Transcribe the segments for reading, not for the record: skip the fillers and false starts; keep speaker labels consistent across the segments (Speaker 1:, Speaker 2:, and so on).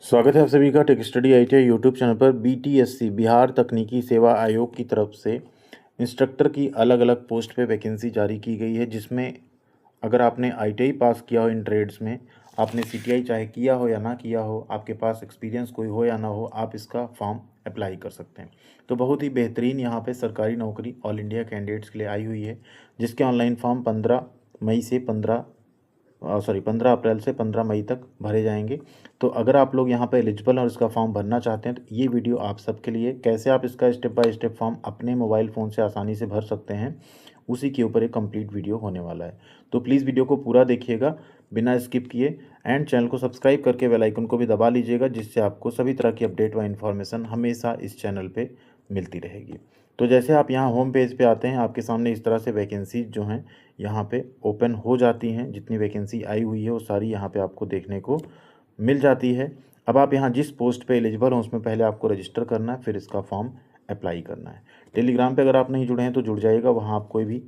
Speaker 1: स्वागत है आप सभी का tech study ITI YouTube channel पर। बीटीएससी बिहार तकनीकी सेवा आयोग की तरफ से इंस्ट्रक्टर की अलग अलग पोस्ट पे वैकेंसी जारी की गई है, जिसमें अगर आपने आईटीआई पास किया हो इन ट्रेड्स में, आपने सीटीआई चाहे किया हो या ना किया हो, आपके पास एक्सपीरियंस कोई हो या ना हो, आप इसका फॉर्म अप्लाई कर सकते हैं। तो बहुत ही बेहतरीन यहाँ पे सरकारी नौकरी ऑल इंडिया कैंडिडेट्स के लिए आई हुई है, जिसके ऑनलाइन फॉर्म 15 अप्रैल से 15 मई तक भरे जाएंगे। तो अगर आप लोग यहाँ पे एलिजिबल और इसका फॉर्म भरना चाहते हैं तो ये वीडियो आप सबके लिए, कैसे आप इसका स्टेप बाय स्टेप फॉर्म अपने मोबाइल फ़ोन से आसानी से भर सकते हैं, उसी के ऊपर एक कंप्लीट वीडियो होने वाला है। तो प्लीज़ वीडियो को पूरा देखिएगा बिना स्किप किए, एंड चैनल को सब्सक्राइब करके बेल आइकन को भी दबा लीजिएगा, जिससे आपको सभी तरह की अपडेट व इन्फॉर्मेशन हमेशा इस चैनल पर मिलती रहेगी। तो जैसे आप यहाँ होम पेज पे आते हैं, आपके सामने इस तरह से वैकेंसी जो हैं यहाँ पे ओपन हो जाती हैं। जितनी वैकेंसी आई हुई है वो सारी यहाँ पे आपको देखने को मिल जाती है। अब आप यहाँ जिस पोस्ट पे एलिजिबल हो उसमें पहले आपको रजिस्टर करना है, फिर इसका फॉर्म अप्लाई करना है। टेलीग्राम पे अगर आप नहीं जुड़े हैं तो जुड़ जाइएगा, वहाँ आप कोई भी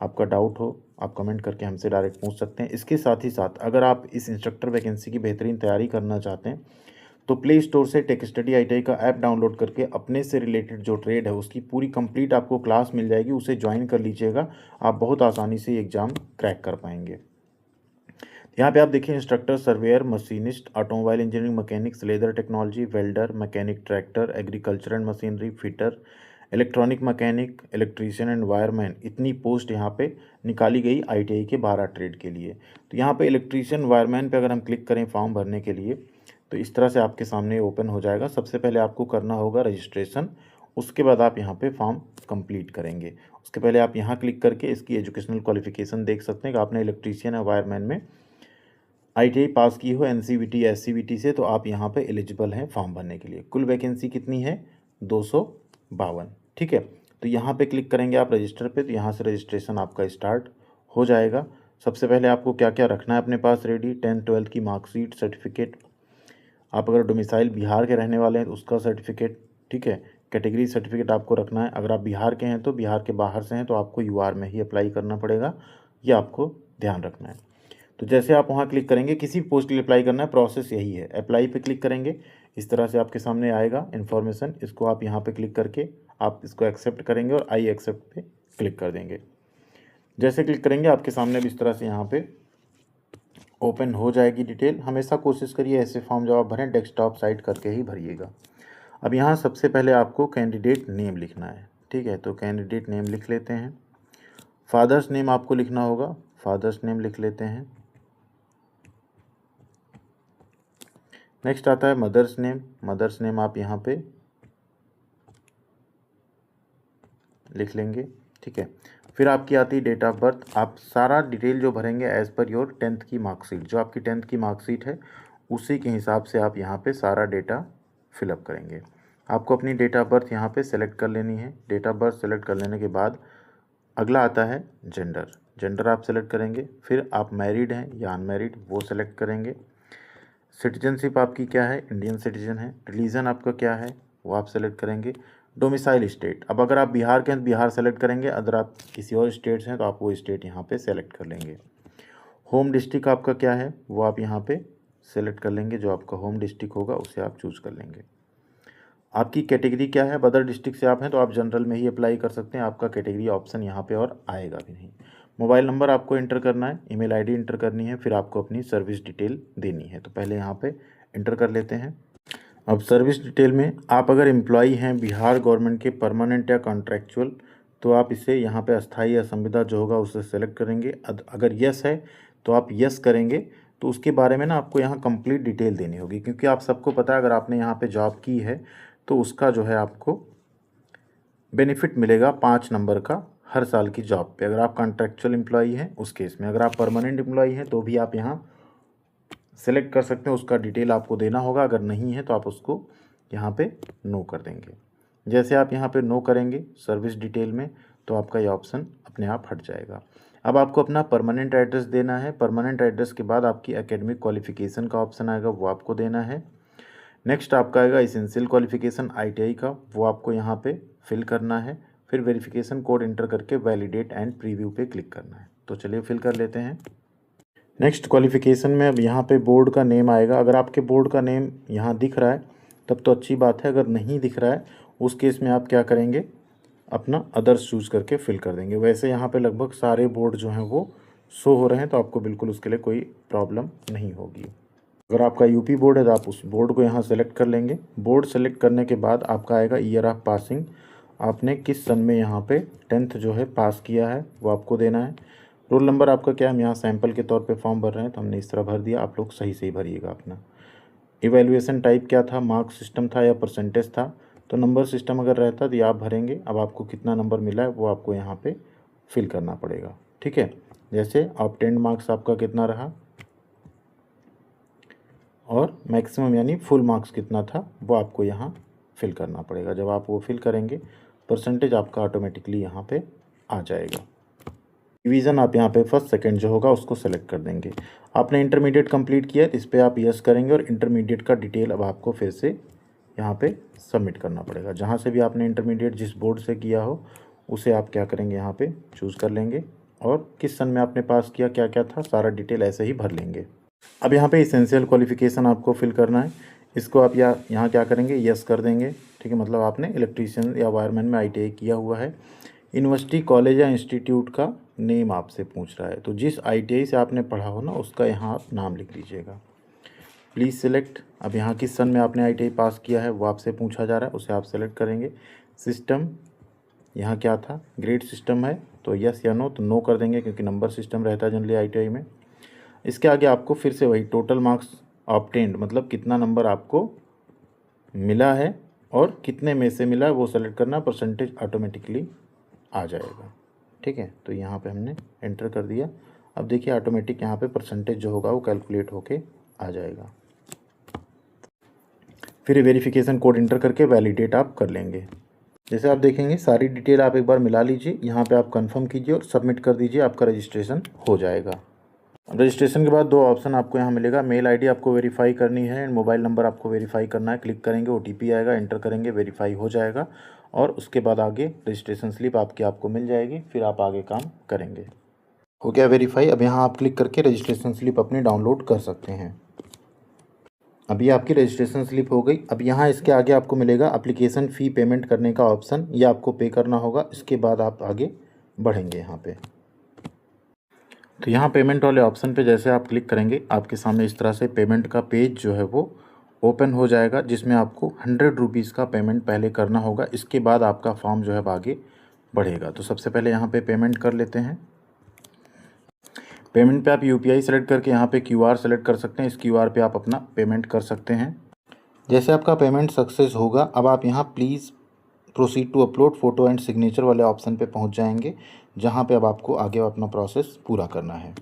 Speaker 1: आपका डाउट हो आप कमेंट करके हमसे डायरेक्ट पूछ सकते हैं। इसके साथ ही साथ अगर आप इस इंस्ट्रक्टर वैकेंसी की बेहतरीन तैयारी करना चाहते हैं तो प्ले स्टोर से टेक स्टडी आईटीआई का ऐप डाउनलोड करके अपने से रिलेटेड जो ट्रेड है उसकी पूरी कंप्लीट आपको क्लास मिल जाएगी, उसे ज्वाइन कर लीजिएगा। आप बहुत आसानी से एग्ज़ाम क्रैक कर पाएंगे। यहाँ पे आप देखिए instructor, surveyor, machinist, automobile engineering, mechanics, leather technology, welder, mechanic tractor, agriculture and machinery, fitter, electronic mechanic, electrician and wireman, इतनी पोस्ट यहाँ पे निकाली गई आईटीआई के 12 ट्रेड के लिए। तो यहाँ पे इलेक्ट्रीशियन वायरमैन पे अगर हम क्लिक करें फॉर्म भरने के लिए तो इस तरह से आपके सामने ओपन हो जाएगा। सबसे पहले आपको करना होगा रजिस्ट्रेशन, उसके बाद आप यहाँ पे फॉर्म कंप्लीट करेंगे। उसके पहले आप यहाँ क्लिक करके इसकी एजुकेशनल क्वालिफिकेशन देख सकते हैं कि आपने इलेक्ट्रीशियन या वायरमैन में आईटीआई पास की हो एनसीवीटी या एससीवीटी से, तो आप यहाँ पे एलिजिबल हैं फॉर्म भरने के लिए। कुल वैकेंसी कितनी है? 252। ठीक है, तो यहाँ पे क्लिक करेंगे आप रजिस्टर पे, तो यहाँ से रजिस्ट्रेशन आपका स्टार्ट हो जाएगा। सबसे पहले आपको क्या क्या रखना है अपने पास रेडी? 10th 12th की मार्कशीट, सर्टिफिकेट, आप अगर डोमिसाइल बिहार के रहने वाले हैं तो उसका सर्टिफिकेट, ठीक है। कैटेगरी सर्टिफिकेट आपको रखना है। अगर आप बिहार के हैं तो बिहार के बाहर से हैं तो आपको यूआर में ही अप्लाई करना पड़ेगा, ये आपको ध्यान रखना है। तो जैसे आप वहाँ क्लिक करेंगे, किसी भी पोस्ट के लिए अप्लाई करना है, प्रोसेस यही है। अप्लाई पे क्लिक करेंगे, इस तरह से आपके सामने आएगा इन्फॉर्मेशन। इसको आप यहाँ पे क्लिक करके आप इसको एक्सेप्ट करेंगे और आई एक्सेप्ट पे क्लिक कर देंगे। जैसे क्लिक करेंगे आपके सामने भी इस तरह से यहाँ पे ओपन हो जाएगी डिटेल। हमेशा कोशिश करिए ऐसे फॉर्म जब आप भरें डेस्कटॉप साइट करके ही भरिएगा। अब यहाँ सबसे पहले आपको कैंडिडेट नेम लिखना है, ठीक है। तो कैंडिडेट नेम लिख लेते हैं। फादर्स नेम आपको लिखना होगा, फादर्स नेम लिख लेते हैं। नेक्स्ट आता है मदर्स नेम, मदर्स नेम आप यहाँ पे लिख लेंगे, ठीक है। फिर आपकी आती है डेट ऑफ बर्थ। आप सारा डिटेल जो भरेंगे एज़ पर योर 10th की मार्कशीट, जो आपकी 10th की मार्कशीट है उसी के हिसाब से आप यहाँ पे सारा डेटा फिलअप करेंगे। आपको अपनी डेट ऑफ बर्थ यहाँ पे सेलेक्ट कर लेनी है। डेट ऑफ बर्थ सेलेक्ट कर लेने के बाद अगला आता है जेंडर, जेंडर आप सेलेक्ट करेंगे। फिर आप मैरिड हैं या अनमैरिड वो सेलेक्ट करेंगे। सिटीजनशिप आपकी क्या है? इंडियन सिटीजन है। रिलीजन आपका क्या है वो आप सेलेक्ट करेंगे। डोमिसाइल स्टेट, अब अगर आप बिहार के हैं तो बिहार सेलेक्ट करेंगे, अगर आप किसी और स्टेट से हैं तो आप वो स्टेट यहाँ पे सेलेक्ट कर लेंगे। होम डिस्ट्रिक्ट आपका क्या है वो आप यहाँ पे सेलेक्ट कर लेंगे, जो आपका होम डिस्ट्रिक्ट होगा उसे आप चूज़ कर लेंगे। आपकी कैटेगरी क्या है? अदर डिस्ट्रिक्ट से आप हैं तो आप जनरल में ही अप्लाई कर सकते हैं, आपका कैटेगरी ऑप्शन यहाँ पे और आएगा भी नहीं। मोबाइल नंबर आपको इंटर करना है, ईमेल आईडी इंटर करनी है, फिर आपको अपनी सर्विस डिटेल देनी है। तो पहले यहाँ पे इंटर कर लेते हैं। अब सर्विस डिटेल में आप अगर एम्प्लॉई हैं बिहार गवर्नमेंट के परमानेंट या कॉन्ट्रैक्चुअल, तो आप इसे यहाँ पे अस्थाई या संविदा जो होगा उसे सेलेक्ट करेंगे। अगर यस है तो आप यस करेंगे। तो उसके बारे में ना आपको यहाँ कंप्लीट डिटेल देनी होगी, क्योंकि आप सबको पता है अगर आपने यहाँ पे जॉब की है तो उसका जो है आपको बेनिफिट मिलेगा 5 नंबर का हर साल की जॉब पे। अगर आप कॉन्ट्रैक्चुअल एम्प्लॉई हैं उस केस में, अगर आप परमानेंट एम्प्लॉई हैं तो भी आप यहाँ सेलेक्ट कर सकते हैं, उसका डिटेल आपको देना होगा। अगर नहीं है तो आप उसको यहाँ पे नो कर देंगे। जैसे आप यहाँ पे नो करेंगे सर्विस डिटेल में तो आपका ये ऑप्शन अपने आप हट जाएगा। अब आपको अपना परमानेंट एड्रेस देना है। परमानेंट एड्रेस के बाद आपकी एकेडमिक क्वालिफिकेशन का ऑप्शन आएगा, वो आपको देना है। नेक्स्ट आपका आएगा इसेंशियल क्वालिफिकेशन आईटीआई का, वो आपको यहाँ पे फिल करना है। फिर वेरिफिकेशन कोड इंटर करके वैलिडेट एंड प्रीव्यू पे क्लिक करना है। तो चलिए फिल कर लेते हैं। नेक्स्ट क्वालिफ़िकेशन में अब यहाँ पे बोर्ड का नेम आएगा। अगर आपके बोर्ड का नेम यहाँ दिख रहा है तब तो अच्छी बात है, अगर नहीं दिख रहा है उस केस में आप क्या करेंगे, अपना अदर्स चूज़ करके फिल कर देंगे। वैसे यहाँ पे लगभग सारे बोर्ड जो हैं वो शो हो रहे हैं, तो आपको बिल्कुल उसके लिए कोई प्रॉब्लम नहीं होगी। अगर आपका यूपी बोर्ड है तो आप उस बोर्ड को यहाँ सेलेक्ट कर लेंगे। बोर्ड सेलेक्ट करने के बाद आपका आएगा ईयर ऑफ पासिंग, आपने किस सन में यहाँ पे 10th जो है पास किया है वो आपको देना है। रोल नंबर आपका क्या है, हम यहाँ सैंपल के तौर पे फॉर्म भर रहे हैं तो हमने इस तरह भर दिया, आप लोग सही से ही भरिएगा अपना। इवैल्यूएशन टाइप क्या था, मार्क्स सिस्टम था या परसेंटेज था, तो नंबर सिस्टम अगर रहता तो ये आप भरेंगे। अब आपको कितना नंबर मिला है वो आपको यहाँ पे फिल करना पड़ेगा, ठीक है। जैसे ऑब्टेन्ड मार्क्स आपका कितना रहा और मैक्सिमम यानी फुल मार्क्स कितना था वो आपको यहाँ फिल करना पड़ेगा। जब आप वो फिल करेंगे परसेंटेज आपका ऑटोमेटिकली यहाँ पे आ जाएगा। डिवीज़न आप यहाँ पे फर्स्ट सेकंड जो होगा उसको सेलेक्ट कर देंगे। आपने इंटरमीडिएट कंप्लीट किया है तो इस पर आप यस करेंगे और इंटरमीडिएट का डिटेल अब आपको फिर से यहाँ पे सबमिट करना पड़ेगा। जहाँ से भी आपने इंटरमीडिएट जिस बोर्ड से किया हो उसे आप क्या करेंगे, यहाँ पे चूज़ कर लेंगे और किस सन में आपने पास किया, क्या क्या था, सारा डिटेल ऐसे ही भर लेंगे। अब यहाँ पे इसेंशियल क्वालिफ़िकेशन आपको फिल करना है, इसको आप यहाँ क्या करेंगे, यस कर देंगे, ठीक है। मतलब आपने इलेक्ट्रीशियन या वायरमैन में ITI किया हुआ है। यूनिवर्सिटी, कॉलेज या इंस्टीट्यूट का नेम आपसे पूछ रहा है, तो जिस ITI से आपने पढ़ा हो ना उसका यहाँ आप नाम लिख लीजिएगा। प्लीज़ सिलेक्ट, अब यहाँ किस सन में आपने ITI पास किया है वो आपसे पूछा जा रहा है, उसे आप सेलेक्ट करेंगे। सिस्टम यहाँ क्या था, ग्रेड सिस्टम है तो यस या नो, तो नो कर देंगे क्योंकि नंबर सिस्टम रहता है जनरली ITI में। इसके आगे आपको फिर से वही टोटल मार्क्स ऑब्टेन्ड, मतलब कितना नंबर आपको मिला है और कितने में से मिला है वो सेलेक्ट करना, परसेंटेज ऑटोमेटिकली आ जाएगा, ठीक है। तो यहाँ पे हमने एंटर कर दिया। अब देखिए ऑटोमेटिक यहाँ पे परसेंटेज जो होगा वो कैलकुलेट होके आ जाएगा। फिर वेरिफिकेशन कोड इंटर करके वैलिडेट आप कर लेंगे। जैसे आप देखेंगे सारी डिटेल आप एक बार मिला लीजिए, यहाँ पे आप कंफर्म कीजिए और सबमिट कर दीजिए, आपका रजिस्ट्रेशन हो जाएगा। रजिस्ट्रेशन के बाद दो ऑप्शन आपको यहाँ मिलेगा, मेल आईडी आपको वेरीफाई करनी है एंड मोबाइल नंबर आपको वेरीफाई करना है। क्लिक करेंगे, OTP आएगा, एंटर करेंगे, वेरीफाई हो जाएगा और उसके बाद आगे रजिस्ट्रेशन स्लिप आपको मिल जाएगी, फिर आप आगे काम करेंगे। हो गया वेरीफाई। अब यहाँ आप क्लिक करके रजिस्ट्रेशन स्लिप अपनी डाउनलोड कर सकते हैं। अभी आपकी रजिस्ट्रेशन स्लिप हो गई। अब यहाँ इसके आगे आपको मिलेगा एप्लीकेशन फ़ी पेमेंट करने का ऑप्शन, ये आपको पे करना होगा। इसके बाद आप आगे बढ़ेंगे यहाँ पे। तो यहाँ पेमेंट वाले ऑप्शन पे जैसे आप क्लिक करेंगे आपके सामने इस तरह से पेमेंट का पेज जो है वो ओपन हो जाएगा, जिसमें आपको 100 रुपीज़ का पेमेंट पहले करना होगा। इसके बाद आपका फॉर्म जो है आगे बढ़ेगा। तो सबसे पहले यहाँ पे पेमेंट कर लेते हैं। पेमेंट पे आप UPI सेलेक्ट करके यहाँ पे QR सेलेक्ट कर सकते हैं। इस QR पे आप अपना पेमेंट कर सकते हैं। जैसे आपका पेमेंट सक्सेस होगा अब आप यहाँ please proceed to upload photo and signature वाले ऑप्शन पे पहुँच जाएंगे, जहाँ पे अब आपको आगे अपना प्रोसेस पूरा करना है।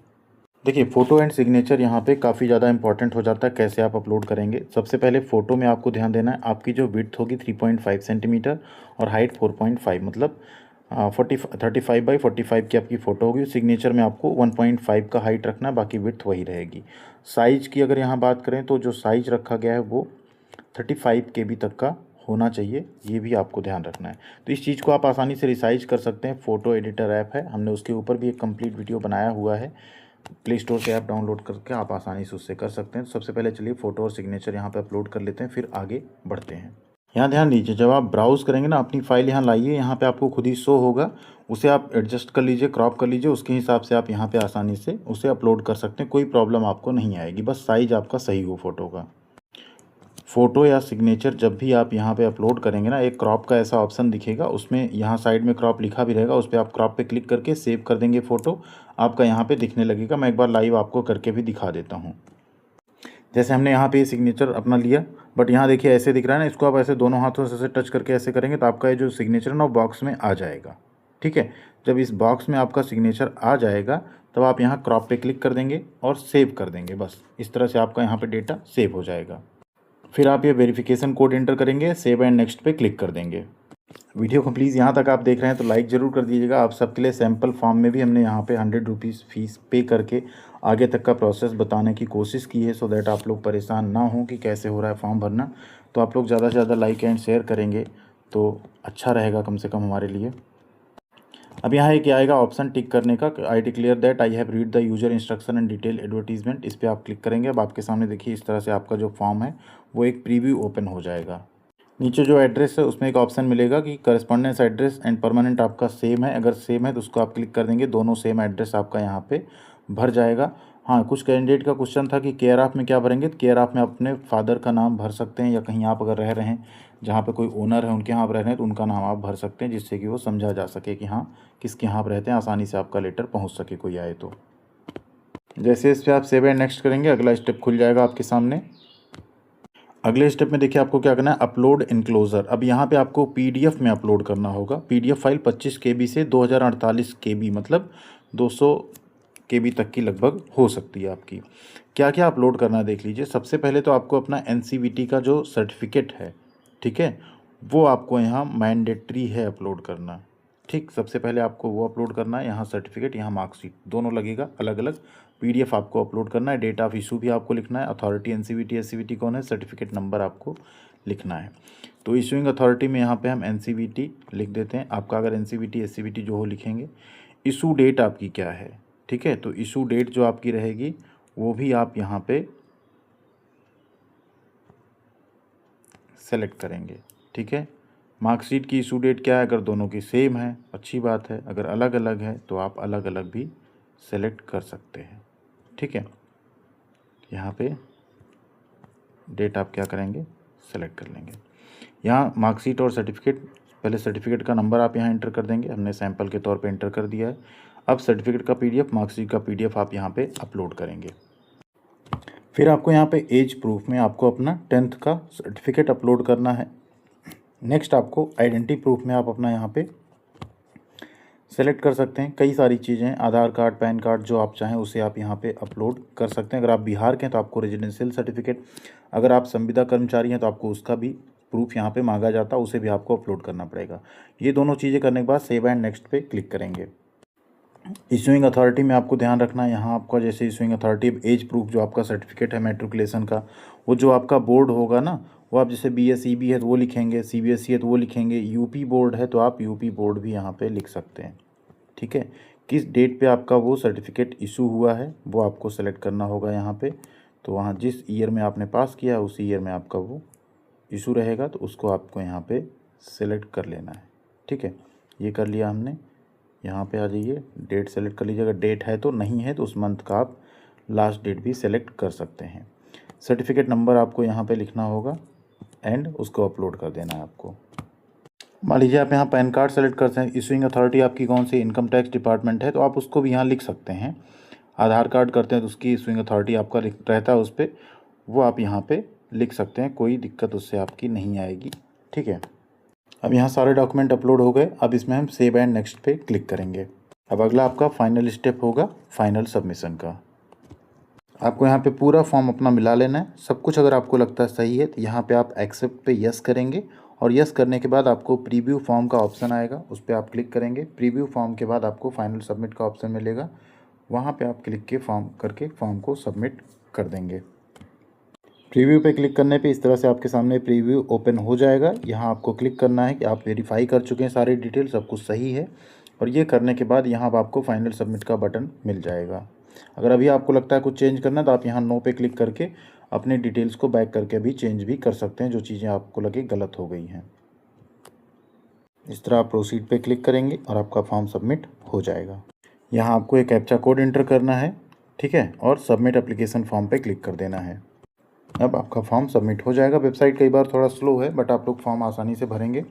Speaker 1: देखिए फ़ोटो एंड सिग्नेचर यहाँ पे काफ़ी ज़्यादा इंपॉर्टेंट हो जाता है। कैसे आप अपलोड करेंगे, सबसे पहले फ़ोटो में आपको ध्यान देना है, आपकी जो विड्थ होगी 3.5 सेंटीमीटर और हाइट 4.5, मतलब 35x45 की आपकी फ़ोटो होगी। सिग्नेचर में आपको 1.5 का हाइट रखना है, बाकी विड्थ वही रहेगी। साइज़ की अगर यहाँ बात करें तो जो साइज़ रखा गया है वो 35 KB तक का होना चाहिए, ये भी आपको ध्यान रखना है। तो इस चीज़ को आप आसानी से रिसाइज कर सकते हैं। फ़ोटो एडिटर ऐप है, हमने उसके ऊपर भी एक कंप्लीट वीडियो बनाया हुआ है। प्ले स्टोर से ऐप डाउनलोड करके आप आसानी से उससे कर सकते हैं। तो सबसे पहले चलिए फ़ोटो और सिग्नेचर यहाँ पे अपलोड कर लेते हैं, फिर आगे बढ़ते हैं। यहाँ ध्यान दीजिए, जब आप ब्राउज़ करेंगे ना अपनी फ़ाइल यहाँ लाइए, यहाँ पे आपको खुद ही शो होगा, उसे आप एडजस्ट कर लीजिए, क्रॉप कर लीजिए, उसके हिसाब से आप यहाँ पे आसानी से उसे अपलोड कर सकते हैं। कोई प्रॉब्लम आपको नहीं आएगी, बस साइज़ आपका सही हो फ़ोटो का। फ़ोटो या सिग्नेचर जब भी आप यहाँ पे अपलोड करेंगे ना, एक क्रॉप का ऐसा ऑप्शन दिखेगा, उसमें यहाँ साइड में क्रॉप लिखा भी रहेगा, उस पर आप क्रॉप पे क्लिक करके सेव कर देंगे फ़ोटो, आपका यहाँ पे दिखने लगेगा। मैं एक बार लाइव आपको करके भी दिखा देता हूँ। जैसे हमने यहाँ पे सिग्नेचर अपना लिया, बट यहाँ देखिए ऐसे दिख रहा है ना, इसको आप ऐसे दोनों हाथों से ऐसे टच करके ऐसे करेंगे तो आपका ये जो सिग्नेचर है ना वो बॉक्स में आ जाएगा, ठीक है। जब इस बॉक्स में आपका सिग्नेचर आ जाएगा तब आप यहाँ क्रॉप पे क्लिक कर देंगे और सेव कर देंगे। बस इस तरह से आपका यहाँ पे डेटा सेव हो जाएगा। फिर आप ये वेरिफिकेशन कोड एंटर करेंगे, सेव एंड नेक्स्ट पे क्लिक कर देंगे। वीडियो को प्लीज़ यहाँ तक आप देख रहे हैं तो लाइक ज़रूर कर दीजिएगा। आप सबके लिए सैम्पल फॉर्म में भी हमने यहाँ पे 100 रुपीज़ फ़ीस पे करके आगे तक का प्रोसेस बताने की कोशिश की है, सो दैट आप लोग परेशान ना हों कि कैसे हो रहा है फॉर्म भरना। तो आप लोग ज़्यादा से ज़्यादा लाइक एंड शेयर करेंगे तो अच्छा रहेगा कम से कम हमारे लिए। अब यहाँ एक आएगा ऑप्शन टिक करने का, I declare that I have read the user instruction and detail advertisement. इस पर आप क्लिक करेंगे। अब आपके सामने देखिए इस तरह से आपका जो फॉर्म है वो एक प्रीव्यू ओपन हो जाएगा। नीचे जो एड्रेस है उसमें एक ऑप्शन मिलेगा कि करस्पॉन्डेंस एड्रेस एंड परमानेंट आपका सेम है। अगर सेम है तो उसको आप क्लिक कर देंगे, दोनों सेम एड्रेस आपका यहाँ पे भर जाएगा। हाँ, कुछ कैंडिडेट का क्वेश्चन था कि केयर ऑफ में क्या भरेंगे, तो केयर ऑफ में अपने फादर का नाम भर सकते हैं, या कहीं आप अगर रह रहे हैं जहाँ पे कोई ओनर है उनके यहाँ आप रह रहे हैं तो उनका नाम आप भर सकते हैं, जिससे कि वो समझा जा सके कि हाँ किसके यहाँ आप रहते हैं, आसानी से आपका लेटर पहुँच सके कोई आए तो। जैसे इस पर आप सेव एंड नेक्स्ट करेंगे अगला स्टेप खुल जाएगा आपके सामने। अगले स्टेप में देखिए आपको क्या करना है, अपलोड इनक्लोजर। अब यहाँ पे आपको पीडीएफ में अपलोड करना होगा। पीडीएफ फाइल 25 केबी से 2048 केबी, मतलब 200 केबी तक की लगभग हो सकती है आपकी। क्या क्या अपलोड करना है देख लीजिए। सबसे पहले तो आपको अपना एनसीवीटी का जो सर्टिफिकेट है, ठीक है, वो आपको यहाँ मैंडेटरी है अपलोड करना। ठीक, सबसे पहले आपको वो अपलोड करना है। यहाँ सर्टिफिकेट, यहाँ मार्कशीट दोनों लगेगा अलग अलग। पीडीएफ आपको अपलोड करना है। डेट ऑफ इशू भी आपको लिखना है। अथॉरिटी एनसीवीटी एससीवीटी कौन है, सर्टिफिकेट नंबर आपको लिखना है। तो इशूइंग अथॉरिटी में यहाँ पे हम एनसीवीटी लिख देते हैं। आपका अगर एनसीवीटी एससीवीटी जो हो लिखेंगे। इशू डेट आपकी क्या है, ठीक है, तो इशू डेट जो आपकी रहेगी वो भी आप यहाँ पे सेलेक्ट करेंगे, ठीक है। मार्कशीट की इशू डेट क्या है, अगर दोनों की सेम है अच्छी बात है, अगर अलग अलग है तो आप अलग अलग भी सेलेक्ट कर सकते हैं, ठीक है। यहाँ पे डेट आप क्या करेंगे, सेलेक्ट कर लेंगे। यहाँ मार्कशीट और सर्टिफिकेट, पहले सर्टिफिकेट का नंबर आप यहाँ एंटर कर देंगे, हमने सैंपल के तौर पे एंटर कर दिया है। अब सर्टिफिकेट का पीडीएफ, मार्कशीट का पीडीएफ आप यहाँ पे अपलोड करेंगे। फिर आपको यहाँ पे एज प्रूफ में आपको अपना 10th का सर्टिफिकेट अपलोड करना है। नेक्स्ट आपको आइडेंटिटी प्रूफ में आप अपना यहाँ पे सेलेक्ट कर सकते हैं। कई सारी चीज़ें हैं, आधार कार्ड, पैन कार्ड, जो आप चाहें उसे आप यहाँ पे अपलोड कर सकते हैं। अगर आप बिहार के हैं तो आपको रेजिडेंशियल सर्टिफिकेट, अगर आप संविदा कर्मचारी हैं तो आपको उसका भी प्रूफ यहाँ पे मांगा जाता है, उसे भी आपको अपलोड करना पड़ेगा। ये दोनों चीज़ें करने के बाद सेव एंड नेक्स्ट पे क्लिक करेंगे। इशूइंग अथॉरिटी में आपको ध्यान रखना है, यहाँ आपका जैसे इशूइंग अथॉरिटी एज प्रूफ जो आपका सर्टिफिकेट है मैट्रिकुलेशन का, वो जो आपका बोर्ड होगा ना, वो आप जैसे BSEB है तो वो लिखेंगे, CBSE है तो वो लिखेंगे, यूपी बोर्ड है तो आप यूपी बोर्ड भी यहाँ पे लिख सकते हैं, ठीक है। किस डेट पे आपका वो सर्टिफिकेट इशू हुआ है वो आपको सेलेक्ट करना होगा यहाँ पे। तो वहाँ जिस ईयर में आपने पास किया है उसी ईयर में आपका वो इशू रहेगा, तो उसको आपको यहाँ पे सेलेक्ट कर लेना है, ठीक है। ये कर लिया हमने। यहाँ पे आ जाइए, डेट सेलेक्ट कर लीजिए। अगर डेट है तो, नहीं है तो उस मंथ का आप लास्ट डेट भी सेलेक्ट कर सकते हैं। सर्टिफिकेट नंबर आपको यहाँ पे लिखना होगा एंड उसको अपलोड कर देना है आपको। मान लीजिए आप यहाँ पैन कार्ड सेलेक्ट करते हैं, इशूइंग अथॉरिटी आपकी कौन सी, इनकम टैक्स डिपार्टमेंट है तो आप उसको भी यहाँ लिख सकते हैं। आधार कार्ड करते हैं तो उसकी इशूइंग अथॉरिटी आपका रहता है उस पर, वो आप यहाँ पे लिख सकते हैं, कोई दिक्कत उससे आपकी नहीं आएगी, ठीक है। अब यहाँ सारे डॉक्यूमेंट अपलोड हो गए। अब इसमें हम सेव एंड नेक्स्ट पे क्लिक करेंगे। अब अगला आपका फाइनल स्टेप होगा फाइनल सबमिशन का। आपको यहाँ पे पूरा फॉर्म अपना मिला लेना है, सब कुछ अगर आपको लगता है सही है तो यहाँ पे आप एक्सेप्ट पे यस करेंगे, और यस करने के बाद आपको प्रीव्यू फॉर्म का ऑप्शन आएगा, उस पर आप क्लिक करेंगे। प्रीव्यू फॉर्म के बाद आपको फाइनल सबमिट का ऑप्शन मिलेगा, वहाँ पे आप क्लिक के फॉर्म करके फॉर्म को सबमिट कर देंगे। प्रीव्यू पे क्लिक करने पे इस तरह से आपके सामने प्रीव्यू ओपन हो जाएगा। यहाँ आपको क्लिक करना है कि आप वेरीफाई कर चुके हैं, सारी डिटेल सब कुछ सही है, और ये करने के बाद यहाँ आपको फाइनल सबमिट का बटन मिल जाएगा। अगर अभी आपको लगता है कुछ चेंज करना है तो आप यहाँ नो पे क्लिक करके अपने डिटेल्स को बैक करके भी चेंज भी कर सकते हैं, जो चीज़ें आपको लगे गलत हो गई हैं। इस तरह आप प्रोसीड पे क्लिक करेंगे और आपका फॉर्म सबमिट हो जाएगा। यहाँ आपको एक कैप्चा कोड एंटर करना है, ठीक है, और सबमिट एप्लीकेशन फॉर्म पे क्लिक कर देना है। अब आपका फॉर्म सबमिट हो जाएगा। वेबसाइट कई बार थोड़ा स्लो है, बट आप लोग फॉर्म आसानी से भरेंगे,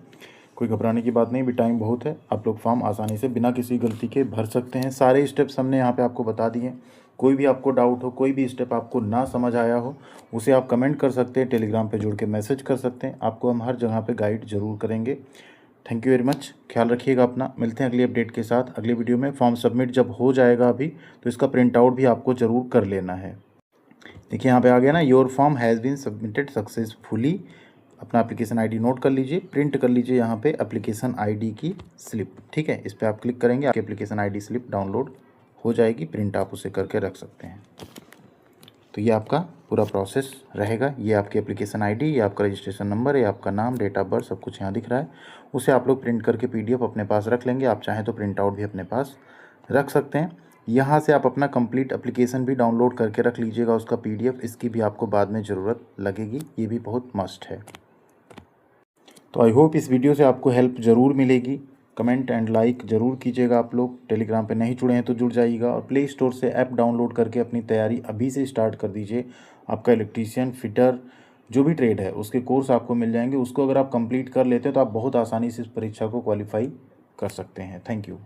Speaker 1: कोई घबराने की बात नहीं, भी टाइम बहुत है। आप लोग फॉर्म आसानी से बिना किसी गलती के भर सकते हैं। सारे स्टेप्स हमने यहाँ पे आपको बता दिए। कोई भी आपको डाउट हो, कोई भी स्टेप आपको ना समझ आया हो, उसे आप कमेंट कर सकते हैं, टेलीग्राम पे जुड़ के मैसेज कर सकते हैं, आपको हम हर जगह पे गाइड ज़रूर करेंगे। थैंक यू वेरी मच, ख्याल रखिएगा अपना। मिलते हैं अगली अपडेट के साथ अगली वीडियो में। फॉर्म सबमिट जब हो जाएगा अभी, तो इसका प्रिंट आउट भी आपको ज़रूर कर लेना है। देखिए यहाँ पे आ गया ना, your form has been submitted successfully. अपना एप्लीकेशन आईडी नोट कर लीजिए, प्रिंट कर लीजिए यहाँ पे एप्लीकेशन आईडी की स्लिप, ठीक है। इस पर आप क्लिक करेंगे, आपकी एप्लीकेशन आईडी स्लिप डाउनलोड हो जाएगी, प्रिंट आप उसे करके रख सकते हैं। तो तो ये आपका पूरा प्रोसेस रहेगा। ये आपकी एप्लीकेशन आईडी, ये आपका रजिस्ट्रेशन नंबर, ये आपका नाम, डेट ऑफ बर्थ, सब कुछ यहाँ दिख रहा है। उसे आप लोग प्रिंट करके PDF अपने पास रख लेंगे। आप चाहें तो प्रिंट आउट भी अपने पास रख सकते हैं। यहाँ से आप अपना कंप्लीट एप्लीकेशन भी डाउनलोड करके रख लीजिएगा, उसका PDF। इसकी भी आपको बाद में ज़रूरत लगेगी, ये भी बहुत मस्ट है। तो आई होप इस वीडियो से आपको हेल्प ज़रूर मिलेगी। कमेंट एंड लाइक ज़रूर कीजिएगा। आप लोग टेलीग्राम पे नहीं जुड़े हैं तो जुड़ जाइएगा, और प्ले स्टोर से ऐप डाउनलोड करके अपनी तैयारी अभी से स्टार्ट कर दीजिए। आपका इलेक्ट्रीशियन, फिटर, जो भी ट्रेड है उसके कोर्स आपको मिल जाएंगे। उसको अगर आप कंप्लीट कर लेते हैं तो आप बहुत आसानी से इस परीक्षा को क्वालिफाई कर सकते हैं। Thank you.